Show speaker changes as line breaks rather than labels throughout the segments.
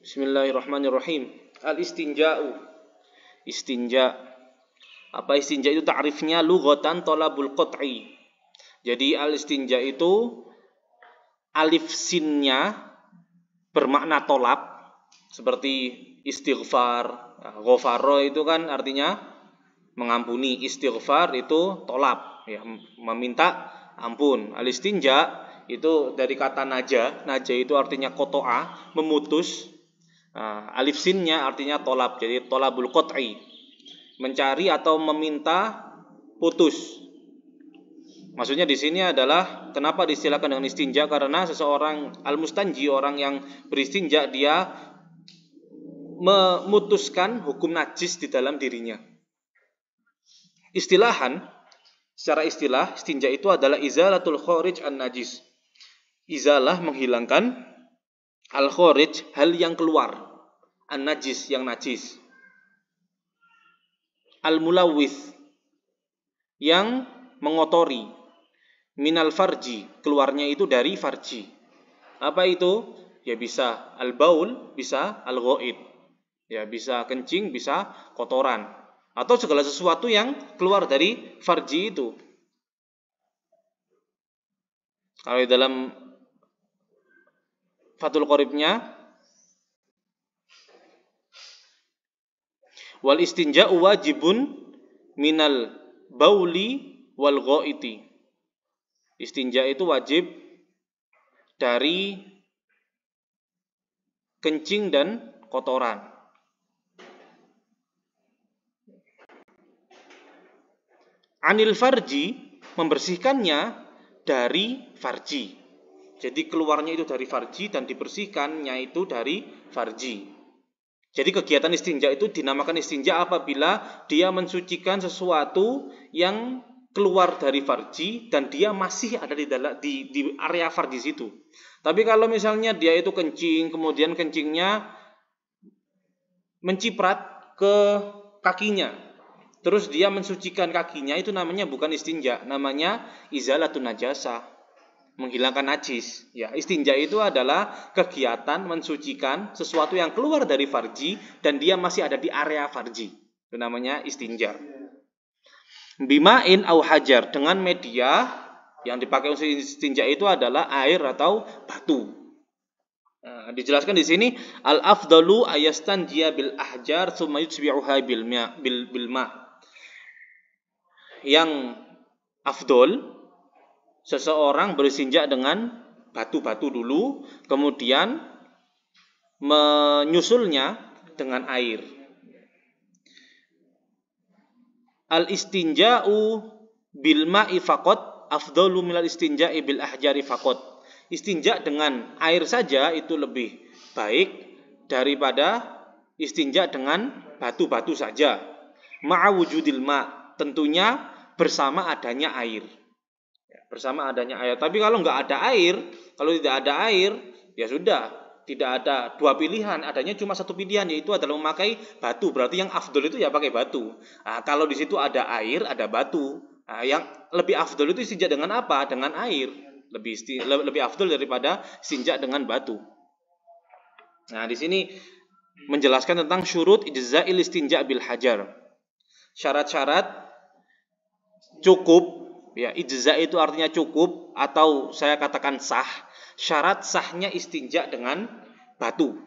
Bismillahirrahmanirrahim. Al-istinja'u. Istinja. Apa istinja itu? Ta'rifnya lughatan talabul qat'i. Jadi al-istinja itu alif sinnya bermakna tolab, seperti istighfar. Ghafaro itu kan artinya mengampuni. Istighfar itu tolab, ya, meminta ampun. Al-istinja itu dari kata naja. Naja itu artinya koto'a, memutus. Alif sinnya artinya tolab, jadi tolabul qat'i, mencari atau meminta putus. Maksudnya di sini adalah kenapa diistilahkan dengan istinja, karena seseorang al-mustanji, orang yang beristinja, dia memutuskan hukum najis di dalam dirinya. Secara istilah, istinja itu adalah izalatul kharij an-najis. Izalah menghilangkan al-kharij, hal yang keluar, an-najis, yang najis. Al-mulawwith, yang mengotori. Minal farji, keluarnya itu dari farji. Apa itu? Ya bisa al-baul, bisa al-ghaid. Ya bisa kencing, bisa kotoran, atau segala sesuatu yang keluar dari farji itu. Kalau di dalam Fathul Qoribnya, wal istinja'u wajibun minal bauli wal ghaiti. Istinja itu wajib dari kencing dan kotoran. Anil farji, membersihkannya dari farji. Jadi keluarnya itu dari farji dan dibersihkannya itu dari farji. Jadi kegiatan istinja itu dinamakan istinja apabila dia mensucikan sesuatu yang keluar dari farji dan dia masih ada di area farji situ. Tapi kalau misalnya dia itu kencing, kemudian kencingnya menciprat ke kakinya, terus dia mensucikan kakinya, itu namanya bukan istinja, namanya izalatun najasah, menghilangkan najis. Ya, istinja itu adalah kegiatan mensucikan sesuatu yang keluar dari farji dan dia masih ada di area farji. Itu namanya istinja. Bima'in au hajar, dengan media yang dipakai untuk istinja itu adalah air atau batu. Nah, dijelaskan di sini al-afdalu ayastanjiya bil ahjar tsumma yutbi'uha bil ma. Yang afdol, seseorang beristinja dengan batu-batu dulu, kemudian menyusulnya dengan air. Al-istinja'u bil ma'i faqat afdalu minal istinja'i bil ahjari faqat. Istinja dengan air saja itu lebih baik daripada istinja dengan batu-batu saja. Ma'a wujudil ma', tentunya bersama adanya air. Bersama adanya air. Tapi kalau nggak ada air, kalau tidak ada air, ya sudah, tidak ada dua pilihan, adanya cuma satu pilihan, yaitu adalah memakai batu. Berarti yang afdol itu ya pakai batu. Nah, kalau di situ ada air, ada batu. Nah, yang lebih afdol itu istinja dengan apa? Dengan air. Lebih afdol daripada istinja dengan batu. Nah, di sini menjelaskan tentang syurut ijza'il istinja bil hajar. Syarat-syarat cukup, ya, ijza itu artinya cukup atau saya katakan sah. Syarat sahnya istinja dengan batu.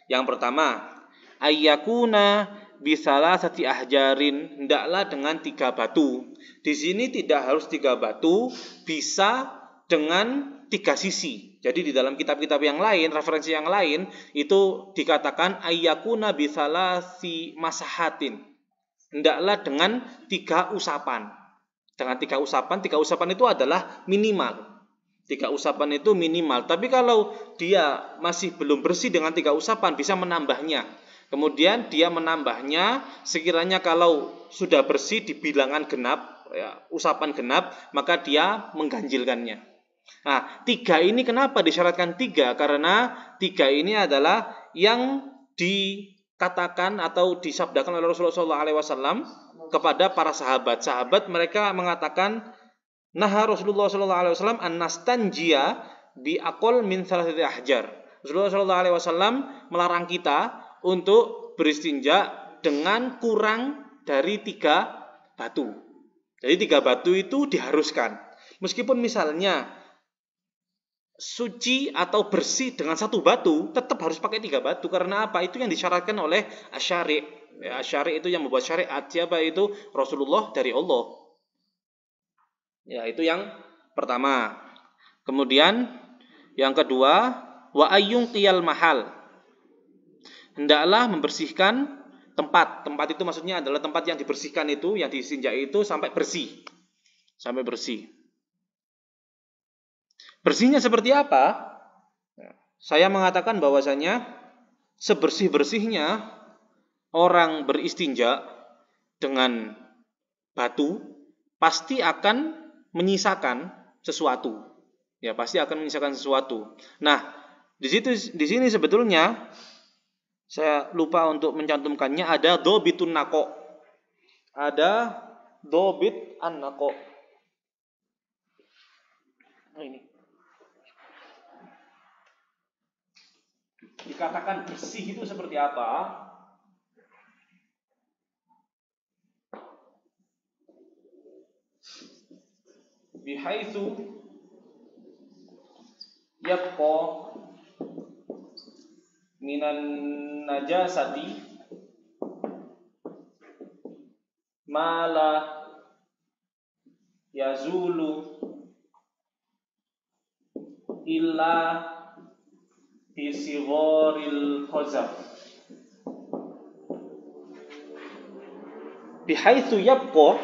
Yang pertama, ayyakuna bisalasati ahjarin, hendaklah dengan 3 batu. Di sini tidak harus 3 batu, bisa dengan 3 sisi. Jadi di dalam kitab-kitab yang lain, referensi yang lain, itu dikatakan ayyakuna bisalasi masahatin, hendaklah dengan 3 usapan. Dengan 3 usapan, 3 usapan itu adalah minimal. 3 usapan itu minimal. Tapi kalau dia masih belum bersih dengan 3 usapan, bisa menambahnya. Kemudian dia menambahnya sekiranya kalau sudah bersih di bilangan genap, ya, usapan genap, maka dia mengganjilkannya. Nah, 3 ini kenapa disyaratkan 3? Karena 3 ini adalah yang dikatakan atau disabdakan oleh Rasulullah SAW kepada para sahabat. Sahabat mereka mengatakan, nah Rasulullah SAW an nastanjiya bi aqall min thalathati ahjar. Rasulullah Shallallahu Alaihi Wasallam melarang kita untuk beristinja dengan kurang dari 3 batu. Jadi 3 batu itu diharuskan. Meskipun misalnya suci atau bersih dengan 1 batu, tetap harus pakai 3 batu. Karena apa? Itu yang disyaratkan oleh asyari'. Ya, asyari' itu yang membuat syariat. Siapa itu? Rasulullah dari Allah. Ya, itu yang pertama. Kemudian yang kedua, wa ayyung qiyal mahal. Hendaklah membersihkan tempat. Tempat itu maksudnya adalah tempat yang dibersihkan itu, yang diistinja itu sampai bersih. Sampai bersih. Bersihnya seperti apa? Saya mengatakan bahwasanya sebersih-bersihnya orang beristinja dengan batu pasti akan menyisakan sesuatu. Ya, pasti akan menyisakan sesuatu. Nah, di sini sebetulnya saya lupa untuk mencantumkannya, ada dobitun nako. Ada dobit an-nako. Nah, ini. Dikatakan bersih itu seperti apa? Bihaitsu yabqa minan najasati ma la yazulu illa bisigharil khazaf. Bihaitsu yabqa,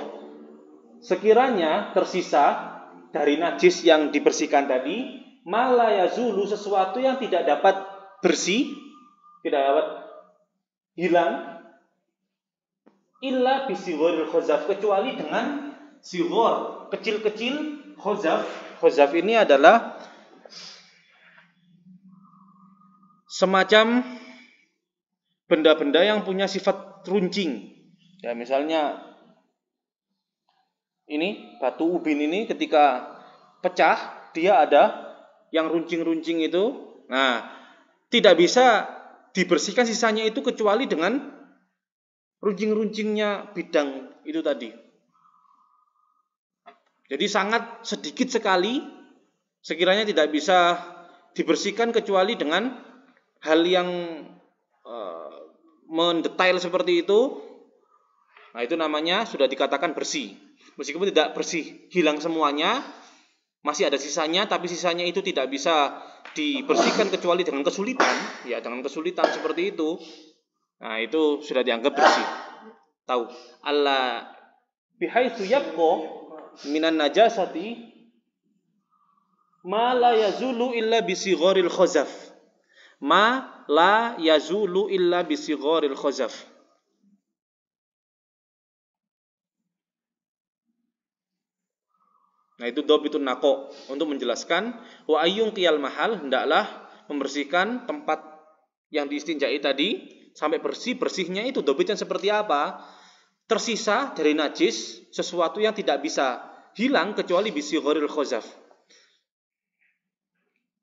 sekiranya tersisa dari najis yang dibersihkan tadi, mala yazulu, sesuatu yang tidak dapat bersih, tidak dapat hilang, illa bisigharil khazaf, kecuali dengan sighar, kecil-kecil khazaf. Khazaf ini adalah semacam benda-benda yang punya sifat runcing. Ya, misalnya ini batu ubin ini ketika pecah, dia ada yang runcing-runcing itu. Nah, tidak bisa dibersihkan sisanya itu kecuali dengan runcing-runcingnya bidang itu tadi. Jadi sangat sedikit sekali, sekiranya tidak bisa dibersihkan kecuali dengan hal yang mendetail seperti itu. Nah, itu namanya sudah dikatakan bersih. Meskipun tidak bersih, hilang semuanya, masih ada sisanya, tapi sisanya itu tidak bisa dibersihkan kecuali dengan kesulitan. Ya, dengan kesulitan seperti itu. Nah, itu sudah dianggap bersih. Tahu? Allah bihaitsu yabqa minan najasati ma la yazulu illa bisigharil khazaf. Ma la yazulu illa bisigharil khazaf. Nah, itu dobitun nako, untuk menjelaskan wa ayyung qiyal mahal, hendaklah membersihkan tempat yang diistinjai tadi sampai bersih. Bersihnya itu dobitnya seperti apa? Tersisa dari najis sesuatu yang tidak bisa hilang kecuali bisigharil khazaf,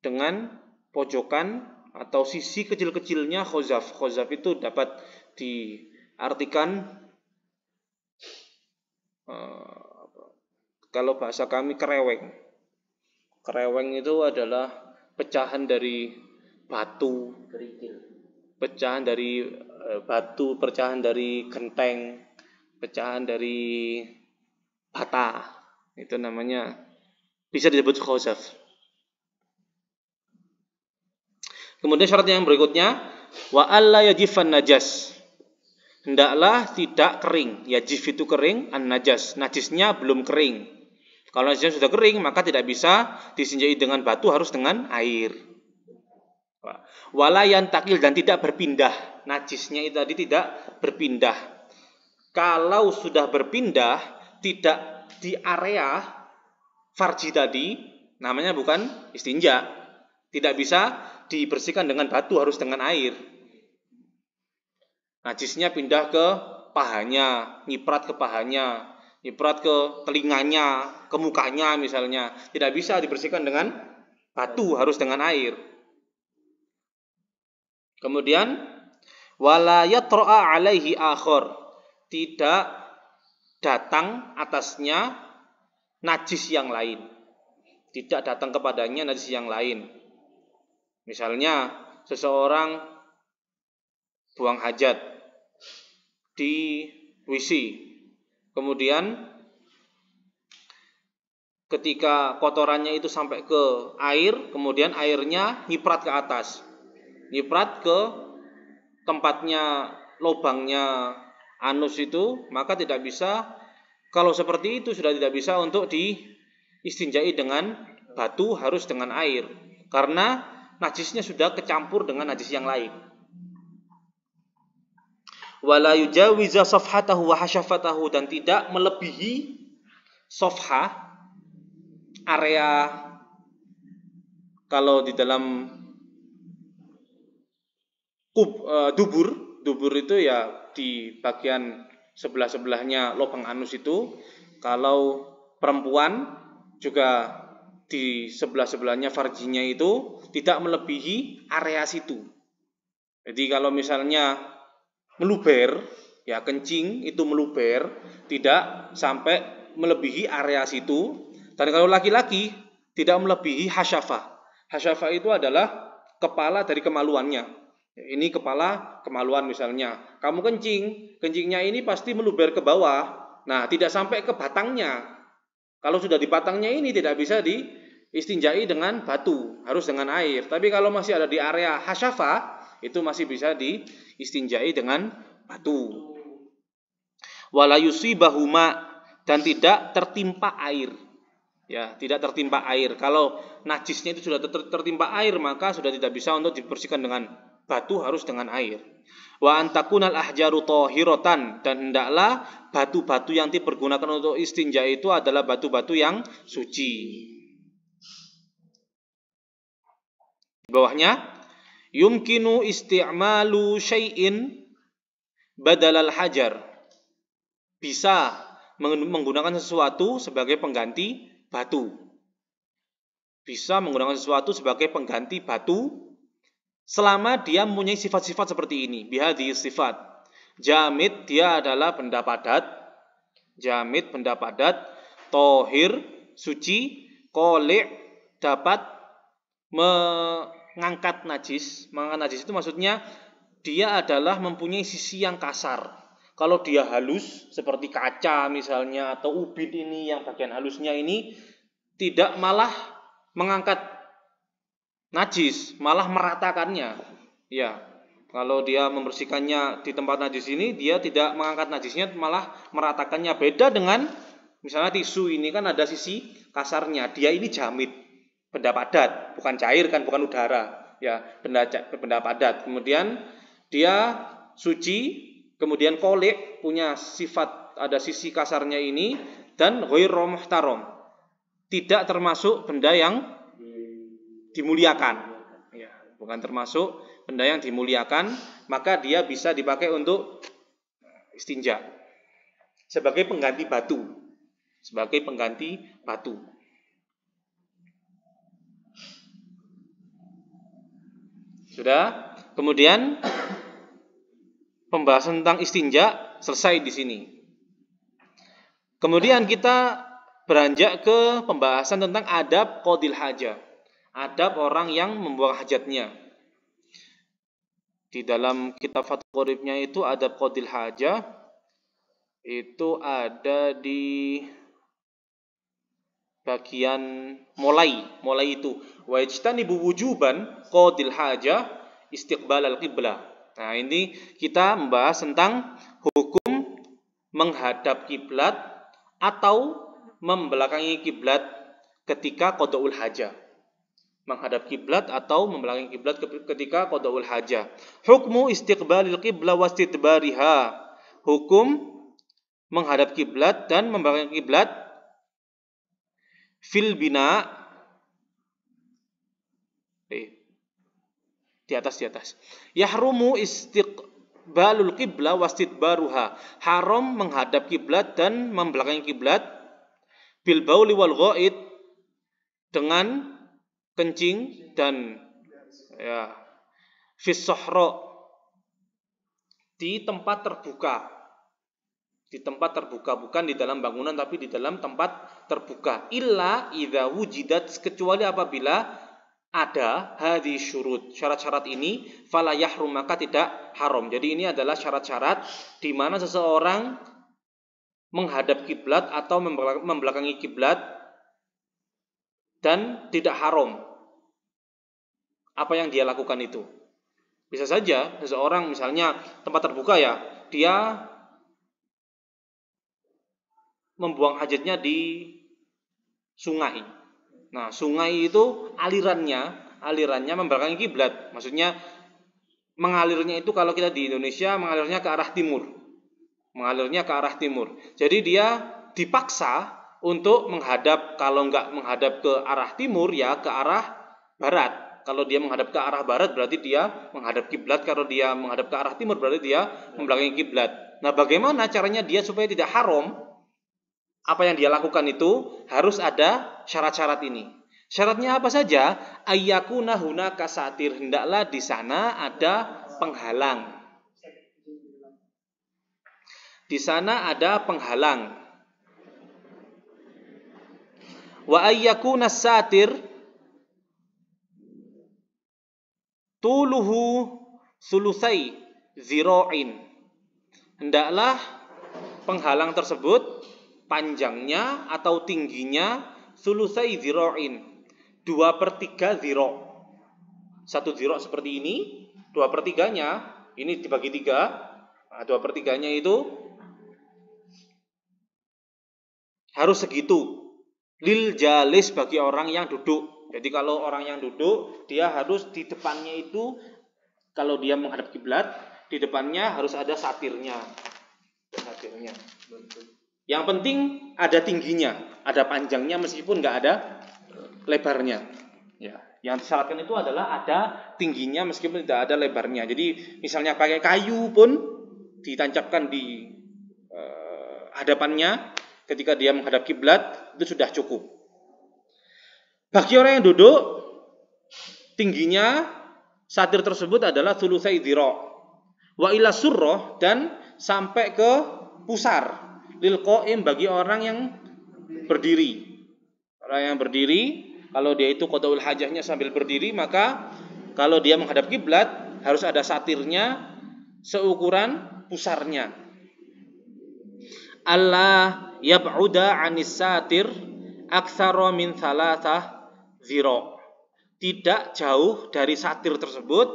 dengan pojokan atau sisi kecil-kecilnya khazaf. Khazaf itu dapat diartikan kalau bahasa kami kereweng. Kereweng itu adalah pecahan dari batu, pecahan dari batu, pecahan dari genteng, pecahan dari bata. Itu namanya bisa disebut khazaf. Kemudian syarat yang berikutnya, wa alla yajifan najas. Hendaklah tidak kering. Yajif itu kering, an najas, najisnya belum kering. Kalau najisnya sudah kering, maka tidak bisa disinjai dengan batu, harus dengan air. Wala yantakil, dan tidak berpindah. Najisnya itu tadi tidak berpindah. Kalau sudah berpindah, tidak di area farji tadi, namanya bukan istinja. Tidak bisa dibersihkan dengan batu, harus dengan air. Najisnya pindah ke pahanya, nyiprat ke pahanya, nyiprat ke telinganya, ke mukanya misalnya. Tidak bisa dibersihkan dengan batu, harus dengan air. Kemudian wala yatra'a alaihi akhar, tidak datang atasnya najis yang lain. Tidak datang kepadanya najis yang lain. Misalnya seseorang buang hajat di WC. Kemudian ketika kotorannya itu sampai ke air, kemudian airnya nyiprat ke atas. Nyiprat ke tempatnya lubangnya anus itu, maka tidak bisa, kalau seperti itu sudah tidak bisa untuk diistinjai dengan batu, harus dengan air. Karena najisnya sudah kecampur dengan najis yang lain. Wala yujawiza safhatahu wa hasyafatahu, dan tidak melebihi safhah, area, kalau di dalam dubur itu ya di bagian sebelah-sebelahnya lubang anus itu. Kalau perempuan juga di sebelah-sebelahnya farjinya itu tidak melebihi area situ. Jadi kalau misalnya meluber, ya kencing itu meluber, tidak sampai melebihi area situ. Dan kalau laki-laki tidak melebihi hasyafah. Hasyafah itu adalah kepala dari kemaluannya. Ini kepala kemaluan misalnya. Kamu kencingnya ini pasti meluber ke bawah. Nah, tidak sampai ke batangnya. Kalau sudah di batangnya ini tidak bisa diistinjai dengan batu, harus dengan air. Tapi kalau masih ada di area hasyafah, itu masih bisa diistinjai dengan batu. Wala yusibahuma, dan tidak tertimpa air. Ya, tidak tertimpa air. Kalau najisnya itu sudah tertimpa air, maka sudah tidak bisa untuk dibersihkan dengan batu, harus dengan air. Wa antakunal ahjaru tahiratan, dan hendaklah batu-batu yang dipergunakan untuk istinja itu adalah batu-batu yang suci. Di bawahnya, yumkinu isti'malu syai'in badalal hajar, bisa menggunakan sesuatu sebagai pengganti batu. Bisa menggunakan sesuatu sebagai pengganti batu selama dia mempunyai sifat-sifat seperti ini. Bihadhi sifat. Jamid, dia adalah benda padat. Jamid, benda padat. Tohir, suci. Qoli', dapat mengangkat najis. Mengangkat najis itu maksudnya dia adalah mempunyai sisi yang kasar. Kalau dia halus seperti kaca misalnya, atau ubin ini yang bagian halusnya ini tidak malah mengangkat najis, malah meratakannya. Ya, kalau dia membersihkannya di tempat najis ini, dia tidak mengangkat najisnya, malah meratakannya. Beda dengan misalnya tisu ini kan ada sisi kasarnya. Dia ini jamid, benda padat, bukan cair kan, bukan udara. Ya, benda padat. Kemudian dia suci. Kemudian qoli' punya sifat, ada sisi kasarnya ini, dan ghairu muhtaram, tidak termasuk benda yang dimuliakan. Ya, bukan termasuk benda yang dimuliakan, maka dia bisa dipakai untuk istinja sebagai pengganti batu. Sebagai pengganti batu. Sudah? Kemudian pembahasan tentang istinja selesai di sini. Kemudian kita beranjak ke pembahasan tentang adab qadil hajah. Adab orang yang membuang hajatnya. Di dalam kitab Fathul Qoribnya itu adab qadil hajah itu ada di bagian mulai itu wa ijtanibu wujuban qadil hajah istiqbal al-qiblah. Nah, ini kita membahas tentang hukum menghadap kiblat atau membelakangi kiblat ketika qadaul hajah. Menghadap kiblat atau membelakangi kiblat ketika qadaul hajah. Hukmu istiqbalil qiblah wastidbariha. Hukum menghadap kiblat dan membelakangi kiblat fil bina. Di atas. Yahrumu istiqbalul qiblah wastidbaruha. Haram menghadap kiblat dan membelakangi kiblat bil bauli wal ghaid, dengan kencing dan fis sohro, di tempat terbuka. Di tempat terbuka, bukan di dalam bangunan tapi di dalam tempat terbuka. Illa idza wujidat, kecuali apabila ada hadhi syurut, syarat-syarat ini, fala yahrum, maka tidak haram. Jadi ini adalah syarat-syarat di mana seseorang menghadap kiblat atau membelakangi kiblat dan tidak haram apa yang dia lakukan itu. Bisa saja seseorang misalnya tempat terbuka ya, dia membuang hajatnya di sungai. Nah, sungai itu alirannya membelakangi kiblat. Maksudnya mengalirnya itu kalau kita di Indonesia mengalirnya ke arah timur. Mengalirnya ke arah timur. Jadi dia dipaksa untuk menghadap, kalau enggak menghadap ke arah timur ya ke arah barat. Kalau dia menghadap ke arah barat berarti dia menghadap kiblat. Kalau dia menghadap ke arah timur berarti dia membelakangi kiblat. Nah, bagaimana caranya dia supaya tidak haram? Apa yang dia lakukan itu harus ada syarat-syarat ini. Syaratnya apa saja? Ayyakuna hunaka satir, hendaklah di sana ada penghalang. Di sana ada penghalang. Wa ayyakuna satir tuluhu sulusai zira'in. Hendaklah penghalang tersebut panjangnya atau tingginya sulusai zira'in, 2/3 zira'. 1 zira' seperti ini, 2/3-nya ini dibagi 3. Nah, 2/3-nya itu harus segitu. Lil jalis, bagi orang yang duduk. Jadi kalau orang yang duduk, dia harus di depannya itu, kalau dia menghadap kiblat, di depannya harus ada satirnya. Satirnya. Yang penting ada tingginya, ada panjangnya meskipun nggak ada lebarnya. Ya, yang disyaratkan itu adalah ada tingginya meskipun tidak ada lebarnya. Jadi misalnya pakai kayu pun ditancapkan di hadapannya ketika dia menghadap kiblat itu sudah cukup. Bagi orang yang duduk, tingginya satir tersebut adalah sulusai dzira'. Wa ila surrah, dan sampai ke pusar. Lil qaim, bagi orang yang berdiri. Orang yang berdiri, kalau dia itu qadaul hajahnya sambil berdiri, maka kalau dia menghadap kiblat harus ada satirnya seukuran pusarnya. Allah yab'uda 'anis satir aktsara min thalathah zira'. Tidak jauh dari satir tersebut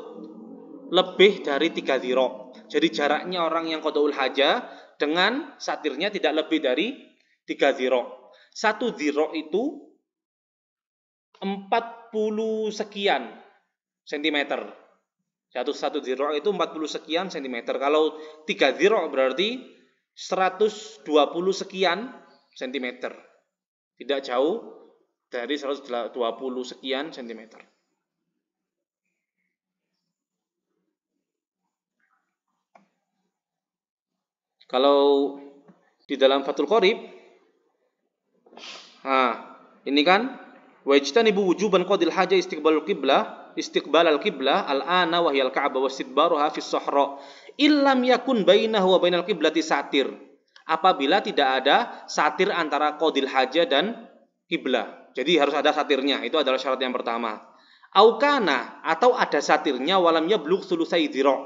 lebih dari 3 zira'. Jadi jaraknya orang yang qadaul hajah dengan satirnya tidak lebih dari 3 zira'. 1 zira' itu 40 sekian sentimeter. Satu zira' itu 40 sekian sentimeter. Kalau 3 zira' berarti 120 sekian sentimeter. Tidak jauh dari 120 sekian sentimeter. Kalau di dalam Fathul Qorib, ini kan wajtanibu wujuban qadil haja istiqbalal qiblah al-ana wa hiyal ka'bah wa istidbaruha fis sahra illam yakun bainahu wa bainal qiblati satir. Apabila tidak ada satir antara qadil haja dan kiblah. Jadi harus ada satirnya, itu adalah syarat yang pertama. Aukana, atau ada satirnya walam yablugh sulusai dzira'.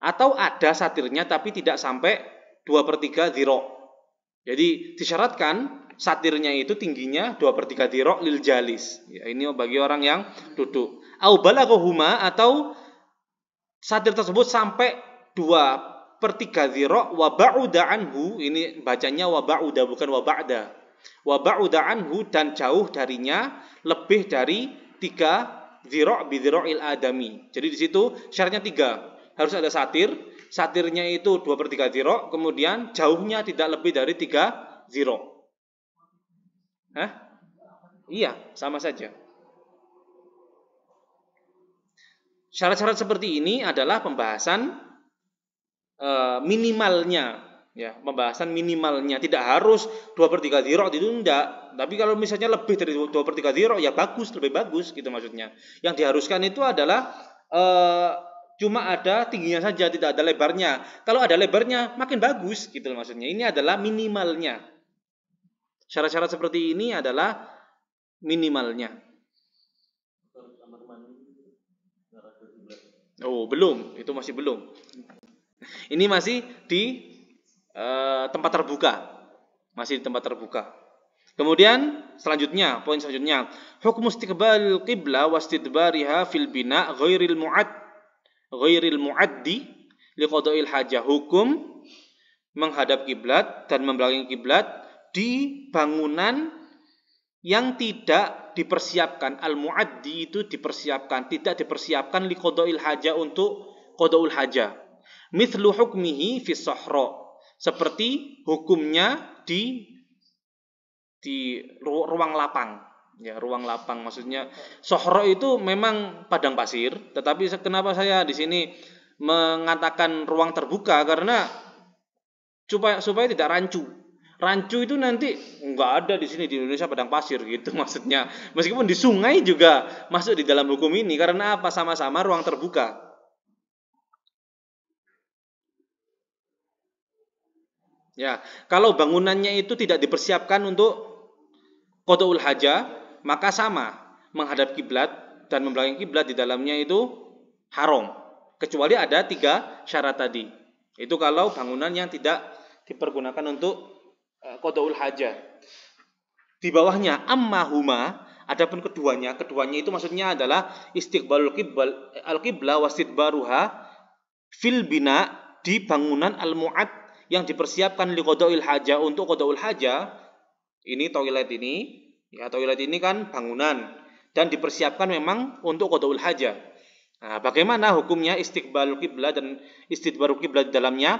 Atau ada satirnya tapi tidak sampai 2/3 dzira'. Jadi disyaratkan satirnya itu tingginya 2/3 dzira' lil jalis. Ya, ini bagi orang yang duduk. Au balaghuma, atau satir tersebut sampai 2/3 dzira' wa ba'uda anhu, ini bacanya wa ba'uda bukan wa ba'da. Wa ba'uda anhu, dan jauh darinya lebih dari 3 dzira' bi dzira'il adami. Jadi di situ syaratnya 3. Harus ada satir, satirnya itu 2/3 dzira', kemudian jauhnya tidak lebih dari 3 dzira'. Iya, sama saja. Syarat-syarat seperti ini adalah pembahasan minimalnya, ya, pembahasan minimalnya. Tidak harus 2/3 dzira' itu enggak. Tapi kalau misalnya lebih dari 2/3 dzira' ya bagus, lebih bagus gitu maksudnya. Yang diharuskan itu adalah cuma ada tingginya saja, tidak ada lebarnya. Kalau ada lebarnya makin bagus gitu loh maksudnya. Ini adalah minimalnya. Syarat-syarat seperti ini adalah minimalnya. Oh, belum, itu masih belum. Ini masih di tempat terbuka. Masih di tempat terbuka. Kemudian selanjutnya, poin selanjutnya, hukum istiqbal qiblah wastidbariha fil bina ghairil muaddi liqada'il hajah. Hukum menghadap kiblat dan membelakangi kiblat di bangunan yang tidak dipersiapkan. Al-muaddi itu dipersiapkan, tidak dipersiapkan liqada'il hajah untuk qada'ul hajah. Mithlu hukmihi fi sahra, seperti hukumnya di ruang lapang. Ya, ruang lapang maksudnya sahra itu memang padang pasir, tetapi kenapa saya di sini mengatakan ruang terbuka karena supaya tidak rancu. Rancu itu nanti nggak ada di sini di Indonesia padang pasir gitu maksudnya. Meskipun di sungai juga masuk di dalam hukum ini karena apa? Sama-sama ruang terbuka. Ya, kalau bangunannya itu tidak dipersiapkan untuk qada'ul hajah, maka sama menghadap kiblat dan membelakangi kiblat di dalamnya itu haram. Kecuali ada 3 syarat tadi. Itu kalau bangunan yang tidak dipergunakan untuk qada'ul hajah. Di bawahnya amma huma, adapun keduanya itu maksudnya adalah istiqbalul al-qiblah wastidbaruha fil bina, di bangunan al-mu'ad yang dipersiapkan li qada'il hajah, untuk qada'ul hajah. Ini toilet ini, ya toilet ini kan bangunan dan dipersiapkan memang untuk qada'ul hajah. Nah, bagaimana hukumnya istiqbalul qiblah dan istidbarul qiblah di dalamnya?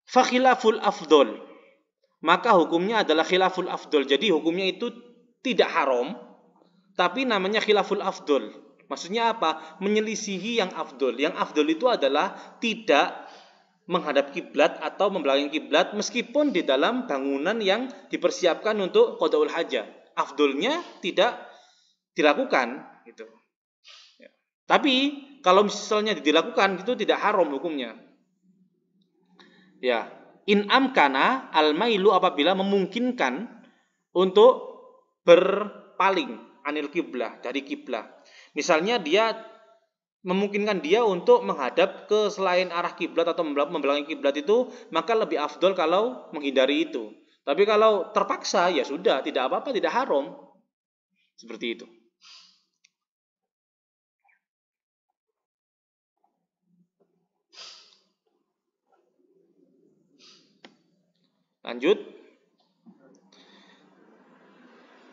Fa khilaful afdol, maka hukumnya adalah khilaful afdol. Jadi hukumnya itu tidak haram, tapi namanya khilaful afdol. Maksudnya apa? Menyelisihi yang afdol. Yang afdol itu adalah tidak menghadap kiblat atau membelakangi kiblat meskipun di dalam bangunan yang dipersiapkan untuk qada'ul hajah. Afdolnya tidak dilakukan gitu. Ya. Tapi kalau misalnya dilakukan itu tidak haram hukumnya. Ya, in amkana al-mailu, apabila memungkinkan untuk berpaling anil kiblah, dari kiblah. Misalnya dia memungkinkan dia untuk menghadap ke selain arah kiblat atau membelakangi kiblat itu, maka lebih afdol kalau menghindari itu. Tapi kalau terpaksa ya sudah, tidak apa-apa, tidak haram. Seperti itu. Lanjut.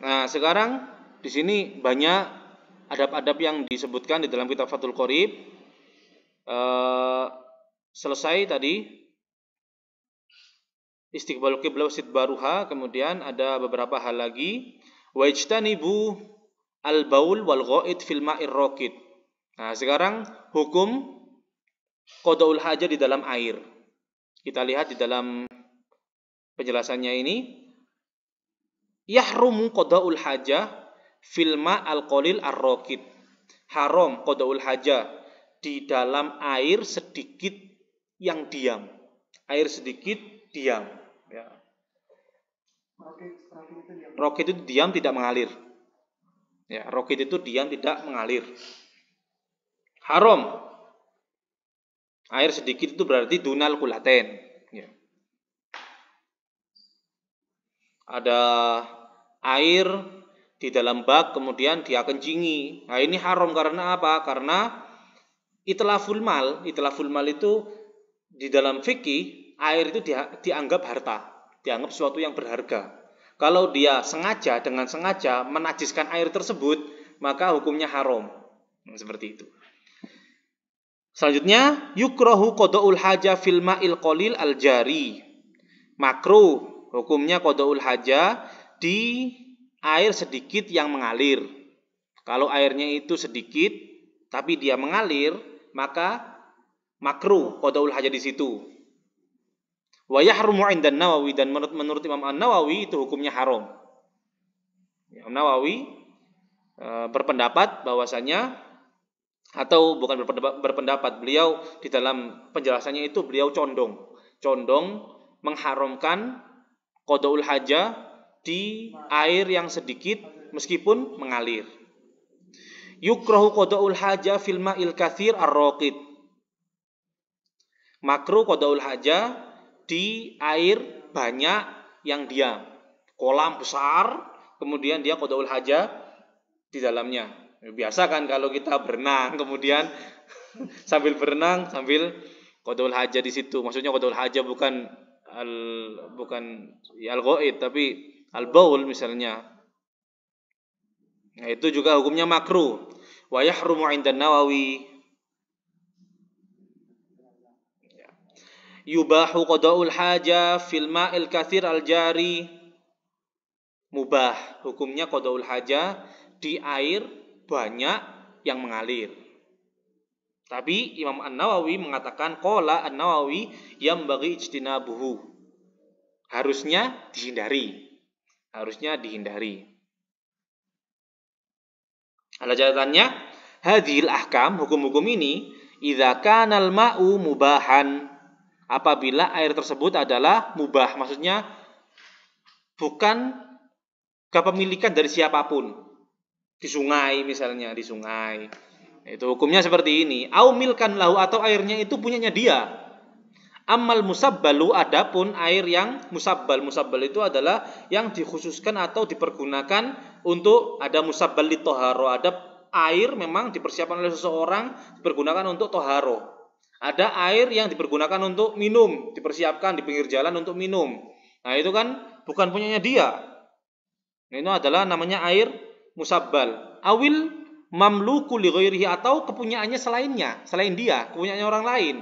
Nah, sekarang di sini banyak adab-adab yang disebutkan di dalam kitab Fathul Qorib. Selesai tadi istiqbalul qiblah wastidbaruha, kemudian ada beberapa hal lagi. Wa ijtanibu al-baul wal ghaid fil ma'ir raqid. Nah, sekarang hukum qada'ul hajah di dalam air. Kita lihat di dalam penjelasannya ini. Yahrumu qada'ul hajah fil ma'al qalil ar-raqid. Haram qada'ul hajah di dalam air sedikit yang diam. Air sedikit diam. Ya. Raqid itu diam, tidak mengalir. Ya, raqid itu diam, tidak mengalir. Haram. Air sedikit itu berarti dunal kulaten. Ya. Ada air di dalam bak kemudian dia kencingi. Nah, ini haram karena apa? Karena itlaful mal itu di dalam fikih air itu dianggap harta, dianggap sesuatu yang berharga. Kalau dia dengan sengaja menajiskan air tersebut, maka hukumnya haram. Seperti itu. Selanjutnya, yukrahu qada'ul hajah fil ma'il qalil al-jari. Makruh hukumnya qada'ul hajah di air sedikit yang mengalir. Kalau airnya itu sedikit tapi dia mengalir, maka makruh qada'ul hajah di situ. Wa yahrumu 'inda Nawawi, dan menurut Imam An-Nawawi itu hukumnya haram. Imam Nawawi berpendapat bahwasanya atau bukan berpendapat, beliau di dalam penjelasannya itu beliau condong mengharamkan qadaul hajah di air yang sedikit meskipun mengalir. Yukrahu qadaul hajah fil ma'il katsir ar-raqid. Makruh qadaul hajah di air banyak yang diam. Kolam besar, kemudian dia qadaul hajah di dalamnya. Biasa kan kalau kita berenang, kemudian sambil berenang sambil qadaul hajah di situ. Maksudnya qadaul hajah bukan al-ghaid tapi al-baul misalnya. Nah, itu juga hukumnya makruh. Wa yahrumu 'inda Nawawi. Yubahu qadaul hajah fil ma'il katsir al-jari. Mubah, hukumnya qadaul hajah di air banyak yang mengalir. Tapi Imam An-Nawawi mengatakan qala An-Nawawi yambaghi ijtinabuhu. Harusnya dihindari. Ada catatannya, hadhil ahkam, hukum-hukum ini idza kana al-ma'u mubahan, apabila air tersebut adalah mubah, maksudnya bukan kepemilikan dari siapapun. Di sungai misalnya, di sungai. Itu hukumnya seperti ini. Au milkan lahu, atau airnya itu punyanya dia. Amal musabbalu, adapun air yang musabbal. Musabbal itu adalah yang dikhususkan atau dipergunakan untuk ada musabbal li toharo. Ada air memang dipersiapkan oleh seseorang dipergunakan untuk toharo. Ada air yang dipergunakan untuk minum, dipersiapkan di pinggir jalan untuk minum. Nah itu kan bukan punyanya dia. Ini adalah namanya air musabbal. Awil mamluku li ghairihi, atau kepunyaannya selain dia, kepunyaannya orang lain.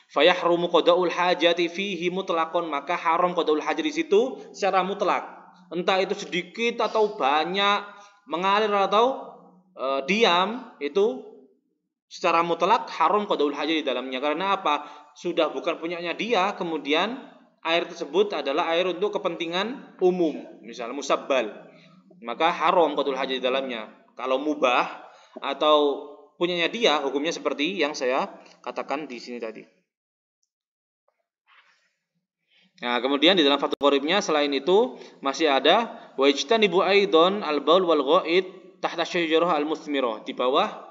Fayahrumu qadaul hajati fihi mutlaqon, maka haram qadaul hajat di situ secara mutlak. Entah itu sedikit atau banyak, mengalir atau diam, itu secara mutlak haram qadaul hajat di dalamnya. Karena apa? Sudah bukan punyanya dia, kemudian air tersebut adalah air untuk kepentingan umum, misalnya musabbal. Maka haram qadaul hajat di dalamnya. Kalau mubah atau punyanya dia, hukumnya seperti yang saya katakan di sini tadi. Nah, kemudian di dalam Fathul Qoribnya selain itu masih ada wa ijtanibu aidon al-baul wal ghaid tahta syajarah al-muthmirah, di bawah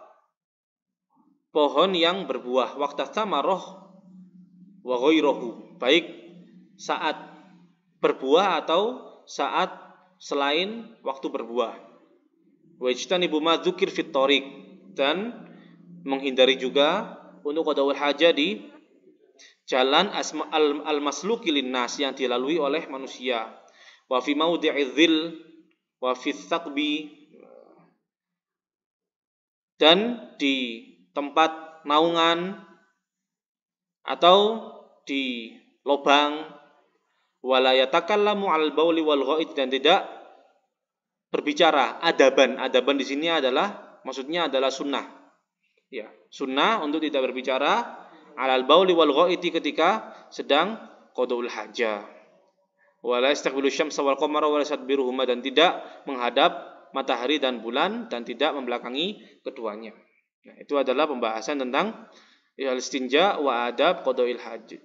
pohon yang berbuah, waqta tsamarah wa ghairahu, baik saat berbuah atau saat selain waktu berbuah. Wa ijtanibu ma dzukir fit thariq, dan menghindari juga untuk qadaul hajah di jalan al-masluki linnas, yang dilalui oleh manusia. Wa fi maudhi'i dzil wa fi tsaqbi, dan di tempat naungan atau di lubang. Wala yatakallamu al bauli wal ghaid, dan tidak berbicara adaban. Adaban di sini adalah maksudnya adalah sunnah. Ya, sunnah untuk tidak berbicara alal bauli wal ghaid ketika sedang qadaul hajah. Wala yastaqbilu syamsa wal qamara wala yastadbiruhuma, dan tidak menghadap matahari dan bulan dan tidak membelakangi keduanya. Nah, itu adalah pembahasan tentang al-istinja wa adab qadaul hajah.